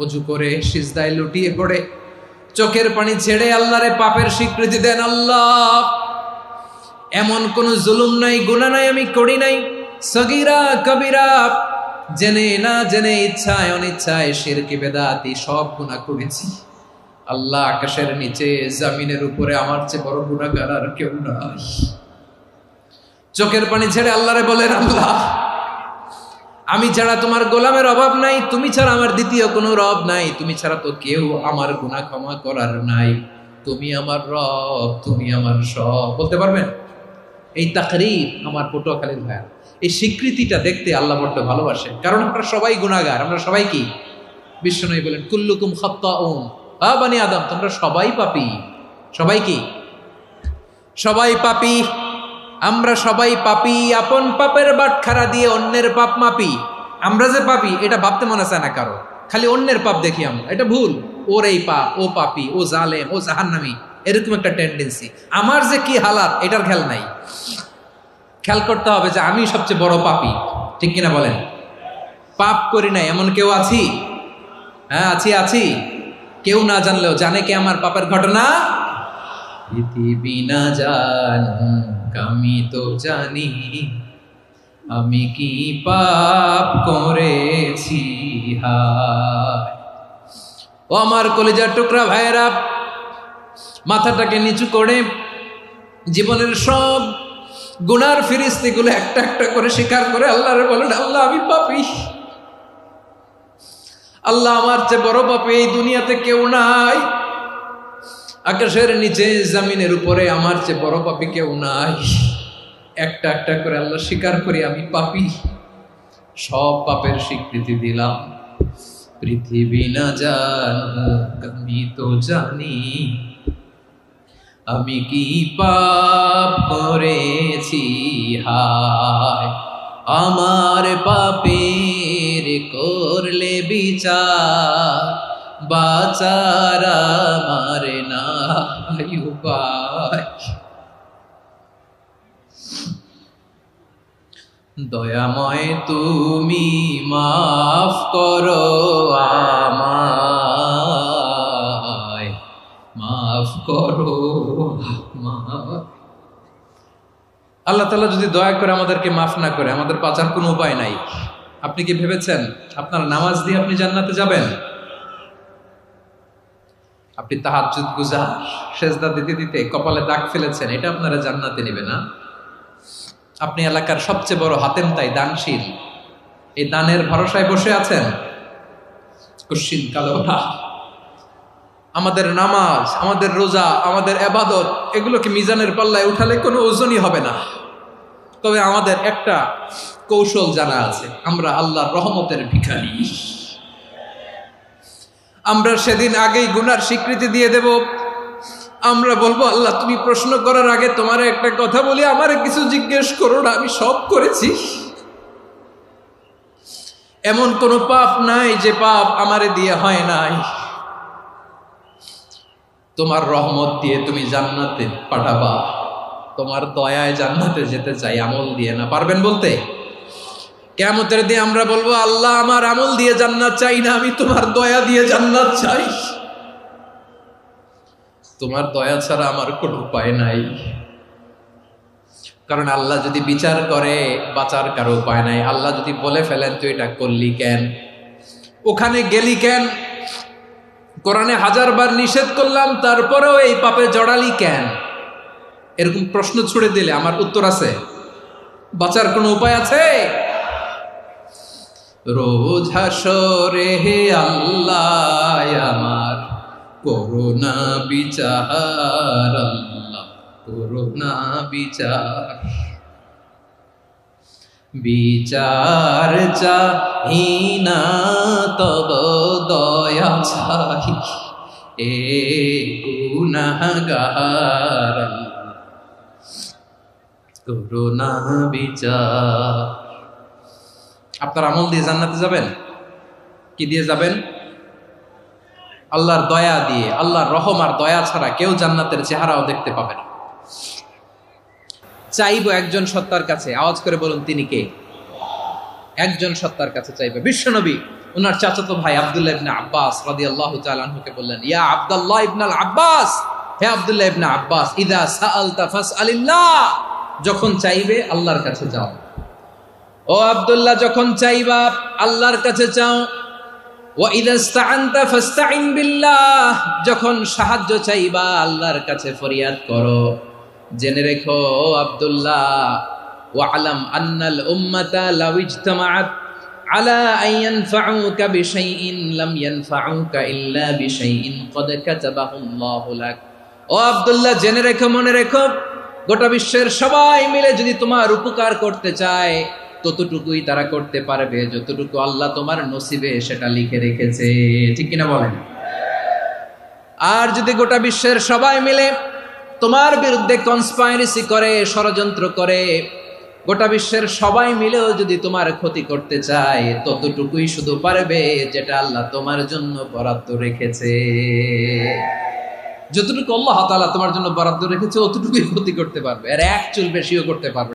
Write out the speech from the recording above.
অজু করে সিজদায় লুটিয়ে পড়ে চোখের পানি ছেড়ে আল্লাহরে পাপের স্বীকৃতি দেন। আল্লাহ, এমন কোন জুলুম নাই, গুনাহ নাই আমি করি নাই, সগীরা কবিরা, জেনে না জেনে, ইচ্ছায় অনিচ্ছায়, শিরকি বেদাতি সব গুনাহ করেছি। আল্লাহ, আকাশের নিচে জমিনের উপরে আমার চেয়ে বড় গুনাহগার আর কেউ নাই। চোখের পানি ছেড়ে আল্লাহরে বলেন, আল্লাহ, আমি ছাড়া তোমার গোলামের অভাব নাই, তুমি ছাড়া আমার দ্বিতীয় কোনো রব নাই, তুমি ছাড়া তো কেউ আমার গুনাহ ক্ষমা করার নাই, তুমি আমার রব, তুমি আমার সব। বলতে পারবেন? এই তাকরীর আমার পটুয়াখালীর ভাইয়া, এই স্বীকৃতিটা দেখতে আল্লাহ বড্ড ভালোবাসে, কারণ আমরা সবাই গুনাহগার, আমরা সবাই কি? বিশ্বনবী বলেন, কুল্লুকুম খাত্তাউন, বানি আদম, তোমরা সবাই পাপী। সবাই কি? সবাই পাপী। আমরা সবাই পাপী, আপন পাপের বাটখারা দিয়ে অন্যের পাপ মাপি। আমরা যে পাপী এটা ভাবতে মনে চায় না কারো, খালি অন্যের পাপ দেখি আমরা, এটা ভুল। ওর এই পাপ, ও পাপী, ও জালেম, ও জাহান্নামী, এরকম একটা টেন্ডেন্সি। আমার যে কি হালাত এটার খেয়াল নাই। খেয়াল করতে হবে যে আমি সবচেয়ে বড় পাপী, ঠিক কিনা বলেন? পাপ করি নাই এমন কেউ আছি? হ্যাঁ, আছি। কেউ না জানলেও জানে কে আমার পাপের ঘটনা? পৃথিবী না জানুক আমি তো জানি, আমি কি পাপ করেছি। হায় ও আমার কলিজার টুকরা ভাইয়েরা, মাথাটাকে নিচু করে জীবনের সব গুনার ফিরিস্তিগুলো একটা একটা করে স্বীকার করে আল্লাহরে বলেন, আল্লাহ, আমি পাপী। আল্লাহ, আমার চেয়ে বড় পাপী এই দুনিয়াতে কেউ নাই। আকাশের নিচে জমিনের উপরে আমার চেয়ে বড় পাপী কেউ নাই। একটা একটা করে আল্লাহ স্বীকার করি আমি পাপী, সব পাপের স্বীকৃতি দিলাম। পৃথিবী না জানুক আমি তো জানি, আমি কি পাপ করেছি। হায় আমার পাপের করলে বিচার, বাঁচার আমার নাই উপায়। দয়াময় তুমি মাফ করো আমায়, মাফ করো আমায়। আল্লাহ তাআলা যদি দয়া করে আমাদেরকে মাফ না করে, আমাদের বাঁচার কোনো উপায় নাই। আপনি কি ভেবেছেন আপনার নামাজ দিয়ে আপনি জান্নাতে যাবেন? আপনি তাহাজ্জুদ গুজার, সেজদা দিতে দিতে কপালে দাগ ফেলেছেন, এটা আপনারা জান্নাতে নেবে না। আপনি এলাকার সবচেয়ে বড় হাতেম তাই, দানশীল, এই দানের ভরসায় বসে আছেন, কুশ্চিন কালো না। আমাদের নামাজ, আমাদের রোজা, আমাদের ইবাদত, এগুলোকে মিজানের পাল্লায় উঠালে কোনো ওজনই হবে না। তবে আমাদের একটা কৌশল জানা আছে, আমরা আল্লাহর রহমতের ভিখারি। আমরা সেদিন আগেই গুনার স্বীকৃতি দিয়ে দেব। আমরা বলবো, আল্লাহ, তুমি প্রশ্ন করার আগে তোমার একটা কথা বলি, আমারে কিছু জিজ্ঞেস করো না, আমি সব করেছি। এমন কোনো পাপ নাই যে পাপ আমারে দিয়ে হয় নাই। তোমার রহমত দিয়ে তুমি জান্নাতে পাঠাবা, তোমার দয়ায় জান্নাতে যেতে চাই, আমল দিয়ে না। পারবেন বলতে? কিয়ামতের দিন আমরা বলবো, আল্লাহ, আমার আমল দিয়ে জান্নাত চাই না, আমি তোমার দয়া দিয়ে জান্নাত চাই। তোমার দয়া ছাড়া আমার কোনো উপায় নাই। কারণ আল্লাহ যদি বিচার করে, বাঁচার কারো উপায় নাই। আল্লাহ যদি বলে ফেলেন, তুই এটা করলি কেন, ওখানে গেলি কেন, কোরআনে 1000 বার নিষেধ করলাম তারপরেও এই পাপে জড়ালি কেন, এরকম প্রশ্ন ছুড়ে দিলে আমার উত্তর আছে? বাঁচার কোনো উপায় আছে? রোজ হাসরে হে আল্লাহ আমার করুণা বিচার, আল্লাহ করুণা বিচার। বিচার চাহি না তব দয়া চাই, এ গুনাহগার, আল্লাহ করুণা বিচার। আপনার আমল দিয়ে জান্নাতে যাবেন? কি দিয়ে যাবেন? আল্লাহর দয়া দিয়ে। আল্লাহর রহম আর দয়া ছাড়া কেউ জান্নাতের চেহারাও দেখতে পাবে না। চাইবো একজন সত্তার কাছে, আওয়াজ করে বলুন, তিনি কে? একজন সত্তার কাছে চাইবে, বিশ্বনবী ওনার চাচাতো ভাই আব্দুল্লাহ ইবনে আব্বাস রাদিয়াল্লাহু তাআলা আনহুকে বললেন, ইয়া আব্দুল্লাহ ইবনে আব্বাস, হে আব্দুল্লাহ ইবনে আব্বাস, ইযা সাআলতা ফাসআলিল্লাহ, যখন চাইবে আল্লাহর কাছে যাও। ও আব্দুল্লাহ, যখন চাইবা আল্লাহর কাছে চাও। ওয়া ইযা ইসতাআনতা ফাসতাইন বিল্লাহ, যখন সাহায্য চাইবা আল্লাহর কাছে ফরিয়াদ করো। জেনে রেখো ও আব্দুল্লাহ, ওয়া'লাম আন্নাল উম্মাতা লাউ ইজতামাআত আলা আন ইয়ানফাউকা বিশাইইন লাম ইয়ানফাউকা ইল্লা বিশাইইন ক্বাদ কাতাবাহু আল্লাহু লাক। ও আব্দুল্লাহ, জেনে রেখো, মনে রেখো, গোটা বিশ্বের সবাই মিলে যদি তোমার উপকার করতে চায় ততটুকুই তারা করতে পারবে যতটুকু আল্লাহ তোমার নসিবে সেটা লিখে রেখেছে। ঠিক কিনা বলেন? আর যদি গোটা বিশ্বের সবাই মিলে তোমার বিরুদ্ধে কনস্পাইরেসি করে, ষড়যন্ত্র করে, গোটা বিশ্বের সবাই মিলেও যদি তোমার ক্ষতি করতে চায় ততটুকুই শুধু পারবে যেটা আল্লাহ তোমার জন্য বরাদ্দ রেখেছে। যতটুকু আল্লাহ তাআলা তোমার জন্য বরাদ্দ রেখেছে অতটুকুই ক্ষতি করতে পারবে, আর এক চুল বেশিও করতে পারবে।